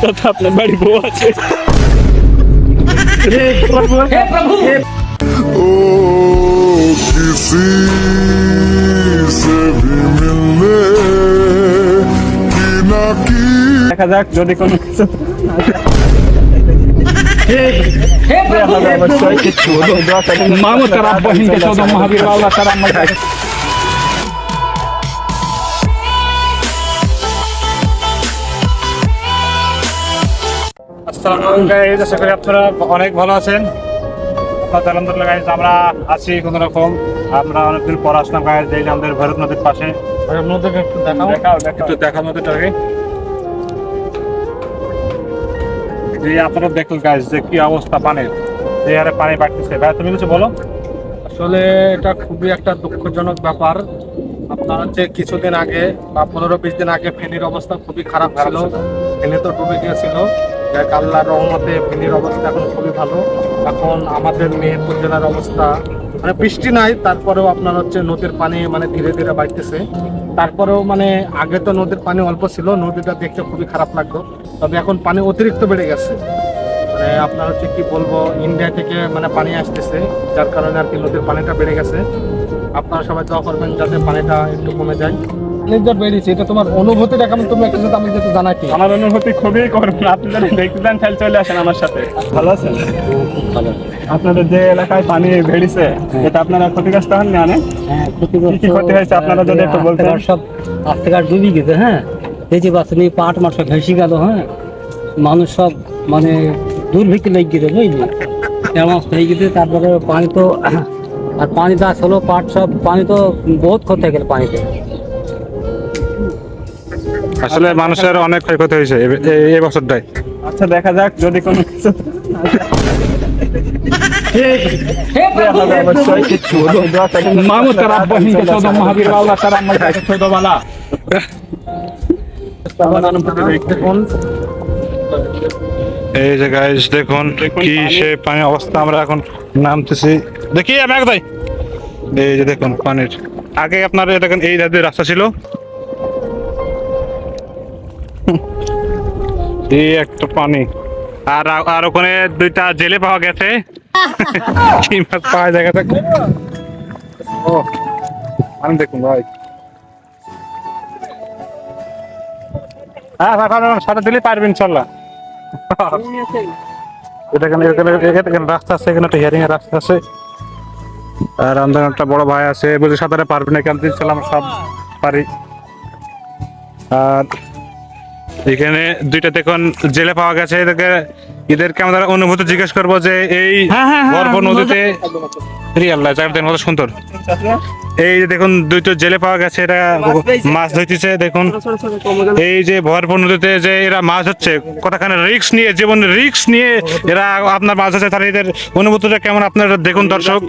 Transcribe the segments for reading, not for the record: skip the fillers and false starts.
তথা আপনার বাড়ি বউ আছে। ओ किसी से भी मिलने की ना की দেখা যাক যদি কোনো কিছু मामू तेरा बहन के 14 महावीर वाला तेरा मजा আসসালামু আলাইকুম গাইস, আশা করি আপনারা অনেক ভালো আছেন। আলহামদুলিল্লাহ গাইস, আমরা আছি কোনো রকম। আমরা অনেকদিন পর আসলাম গাইস, এই যে আমাদের ভৈরব নদীর পাশে। ভৈরব নদীকে একটু দেখাও নদীটাকে। যে আপনারা দেখলেন গাইস যে কি অবস্থা পানির, যে হারে পানি বাড়তেছে। ভাই তুমি কিছু বলো। আসলে এটা খুবই একটা দুঃখজনক ব্যাপার। আপনার হচ্ছে কিছুদিন আগে বা 15-20 দিন আগে ফেনীর অবস্থা খুবই খারাপ ছিল। ফেনী তো ডুবে গিয়েছিল। যাক আল্লাহর রহমতে ফেনীর অবস্থা এখন খুবই ভালো। এখন আমাদের মেহেরপুর জেলার অবস্থা মানে বৃষ্টি নাই, তারপরেও আপনার হচ্ছে নদীর পানি মানে ধীরে ধীরে বাড়তেছে। তারপরেও মানে আগে তো নদীর পানি অল্প ছিল, নদীটা দেখতে খুবই খারাপ লাগতো। তবে এখন পানি অতিরিক্ত বেড়ে গেছে। মানে আপনার হচ্ছে কি বলবো, ইন্ডিয়া থেকে মানে পানি আসতেছে, যার কারণে আর কি নদীর পানিটা বেড়ে গেছে। আপনারা সবাই দোয়া করবেন যাতে পানিটা একটু কমে যায়। পানিটা বেড়েছে, এটা তোমার অনুভূতিটা কেমন? তুমি একটা সাথে আমি যেটা জানাই কি আমার অনুভূতি খুবই করুন। আপনি যদি দেখতে চান তাহলে চলে আসেন আমার সাথে। ভালো আছেন? ভালো। আপনাদের যে এলাকায় পানি বেড়েছে, এটা আপনারা ক্ষতিগ্রস্ত হন না? হ্যাঁ, ক্ষতিগ্রস্ত। কি ক্ষতি হয়েছে আপনারা যদি একটু বলতেন। সব রাস্তাঘাট ডুবে গেছে। হ্যাঁ, এই যে বাচ্চা পাট মাঠ সব ভেসে গেল। হ্যাঁ, মানুষ সব মানে দুর্ভিক্ষ লেগে গেছে, বুঝলি, এমন হয়ে গেছে। তারপরে পানি তো আর পানি গাছ হলো, পাট সব পানি তো বহুত ক্ষতি হয়ে গেল পানিতে। আসলে মানুষের অনেক ক্ষয়ক্ষতি হয়েছে এই বছরটাই। আচ্ছা, দেখা যাক যদি কোনো কিছু मामू तेरा बहन के 14 महावीर वाला तेरा मजा 14 वाला দেখুন এই যে গাইস দেখুন কি সে পানির অবস্থা। আমরা এখন নামতেছি, দেখি আমি এক যাই। এই যে দেখুন পানির আগে আপনার দেখেন এই ধারে রাস্তা ছিল, এই একটা পানি। আর ওখানে দুইটা জেলে পাওয়া গেছে। কি মাছ পাওয়া জায়গা থাকে। ও আমি দেখুন ভাই, হ্যাঁ সাথে দিলে পারবেন ইনশাল্লাহ। এখানে রাস্তা আছে, এখানে একটা হিয়ারিং এর রাস্তা আছে। আর আমাদের একটা বড় ভাই আছে, বুঝে সাঁতারে পারবেন, এখান থেকে আমরা সব পারি। আর এখানে দুইটা দেখুন জেলে পাওয়া গেছে। এদেরকে আমরা অনুভূতি জিজ্ঞেস করবো যে এই গর্ভ নদীতে রিয়াল্লাহ জায়গাটা কত সুন্দর। এই যে দেখুন দুইটা জেলে পাওয়া গেছে, এরা মাছ ধরতেছে। দেখুন এই যে ভরপুর নদীতে যে এরা মাছ হচ্ছে, কতখানি রিস্ক নিয়ে, জীবনের রিস্ক নিয়ে এরা আপনার মাছ হচ্ছে। তাহলে এদের অনুভূতিটা কেমন আপনারা দেখুন দর্শক।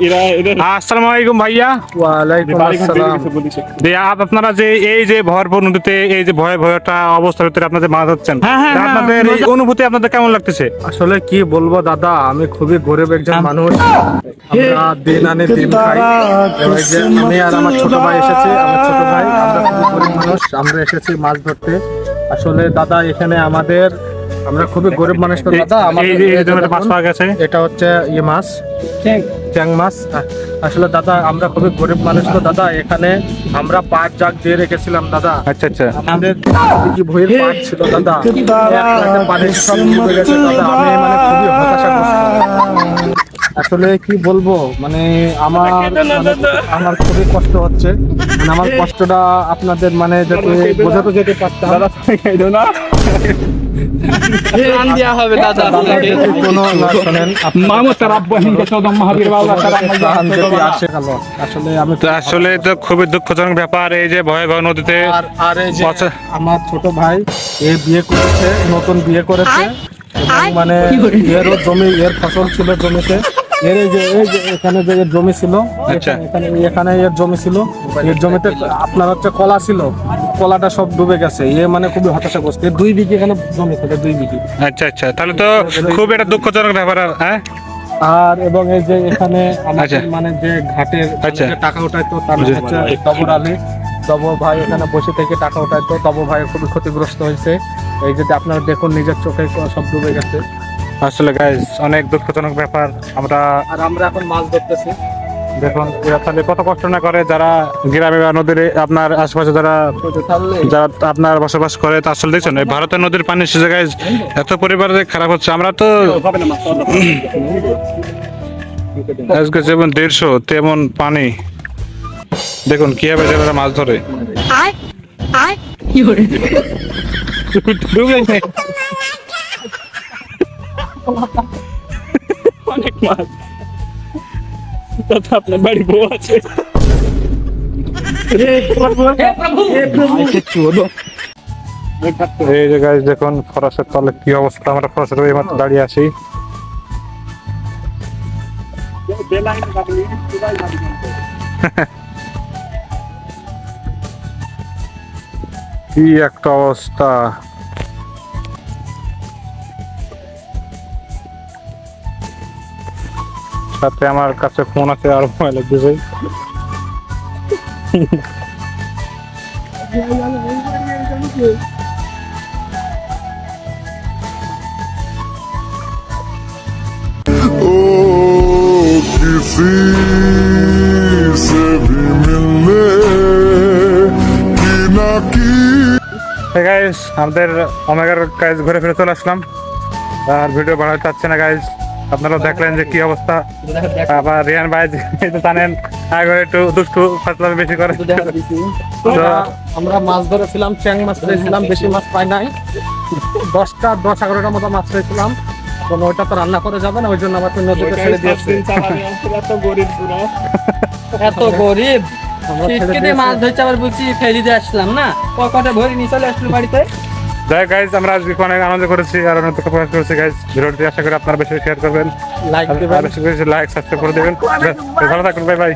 আসসালামু আলাইকুম ভাইয়া। ওয়ালাইকুম আসসালাম। আপনারা যে এই যে ভরপুর নদীতে এই যে ভয়টা অবস্থার ভিতরে আপনাদের মাছ হচ্ছেন, আপনাদের এই অনুভূতি আপনাদের কেমন লাগতেছে? আসলে কি বলবো দাদা, আমি খুবই গরিব একজন মানুষ। আমরা দিন আনে দিন খাই। এই যে আমি আর আমার ছোট ভাই এসেছি, আমার ছোট ভাই, আমরা খুবই গরিব মানুষ, আমরা এসেছি মাছ ধরতে। আসলে দাদা এখানে আমরা খুবই গরিব মানুষ তো দাদা। আমাদের মাছ পাওয়া গেছে, এটা হচ্ছে ইয়ে মাছ, চ্যাং মাছ। আসলে দাদা আমরা খুবই গরিব মানুষ তো দাদা, এখানে আমরা পাট জাগ দিয়ে রেখেছিলাম দাদা। আচ্ছা আচ্ছা। আমাদের কি ভয়ের পাট ছিল দাদা, পানির সব ডুবে গেছে দাদা। আমি মানে খুবই হতাশাগ্রস্ত। আসলে কি বলবো, মানে আমার খুবই কষ্ট হচ্ছে। মানে আমার কষ্টটা আপনাদের মানে যাতে বোঝাতে যেতে পারতাম। मामू तेरा बहन के 14 महावीर वाला तेरा मजा আসলে তো খুবই দুঃখজনক ব্যাপার এই যে ভয়াবহ নদীতে। আর এই যে আমার ছোট ভাই বিয়ে করেছে, নতুন বিয়ে করেছে, এবং মানে এর ফসল ছিল জমিতে। এই যে এখানে যে এর জমি ছিল, এখানে এর জমি ছিল, এর জমিতে আপনার হচ্ছে কলা ছিল, কলাটা সব ডুবে গেছে। মানে খুবই হতাশাগ্রস্ত। 2 বিঘে এখানে জমি ছিল, 2 বিঘে। আচ্ছা আচ্ছা, তাহলে তো খুব একটা দুঃখজনক ব্যাপার। হ্যাঁ, আর এবং এই যে এখানে আমাদের মানে যে ঘাটের যে টাকা উঠাইতো, তার নাম হচ্ছে ডবর আলী। তো তব ভাই এখানে বসে থেকে টাকা উঠাইতো, তব ভাই খুবই ক্ষতিগ্রস্ত হয়েছে। এই যে আপনারা দেখুন নিজের চোখে সব ডুবে গেছে। আসলে গাইজ অনেক দুঃখজনক ব্যাপার। আমরা আর আমরা এখন মাছ ধরতেছি। দেখুন এরা তাহলে কত কষ্ট না করে যারা গ্রামে বা নদীর আপনার আশেপাশে যারা যারা আপনার বসবাস করে। তা আসলে দেখছেন এই ভারতের নদীর পানি সে জায়গায় এত পরিবারে খারাপ হচ্ছে। আমরা তো আজকে যেমন 150 তেমন পানি, দেখুন কিভাবে যারা মাছ ধরে। অনেক মাছ, তথা আপনার বাড়ি বউ আছে। এই যে গাইজ দেখুন ফরাসের তলে কি অবস্থা। আমরা ফরাসের এই মাত্র দাঁড়িয়ে আছি। কি একটা অবস্থা। সাথে আমার কাছে ফোন আছে আর ভয় লাগতেছে। ओ किसी से भी मिलने की ना की গাইজ আমাদের ওমেগার গাইজ ঘুরে ফিরে চলে আসলাম। আর ভিডিও বাড়াতে চাচ্ছে না গাইজ, আপনারাও দেখলেন যে কি অবস্থা। আবার রিয়ান ভাই এই তো জানেন আগে একটু দুষ্টু ফাজলামি বেশি করে। তো আমরা মাছ ধরেছিলাম, চ্যাং মাছ পেয়েছিলাম, বেশি মাছ পাই নাই। 10-11টার মতো মাছ পেয়েছিলাম। তো ওইটা তো রান্না করে যাবে না, ওই জন্য আবার নদীতে ছেড়ে দিয়েছি। এত গরিব পুরো। এত গরিব আমরা ছেড়ে ছিটকে দিয়ে দিয়েছি। মাছ ধরতে আবার বলছি ফেরি দিয়ে আসলাম না, কটা ভরি নিয়ে চলে আসলো বাড়িতে। যাই গাইজ আমরা আজকে অনেক আনন্দ করেছি আর অনেক দুঃখ প্রকাশ করেছি গাইজ। ভিডিওটি আশা করি আপনারা বেশি শেয়ার করবেন, লাইক আর দেবেন। বেশি বেশি লাইক সাবস্ক্রাইব করে দেবেন। ভালো থাকুন, বাই বাই।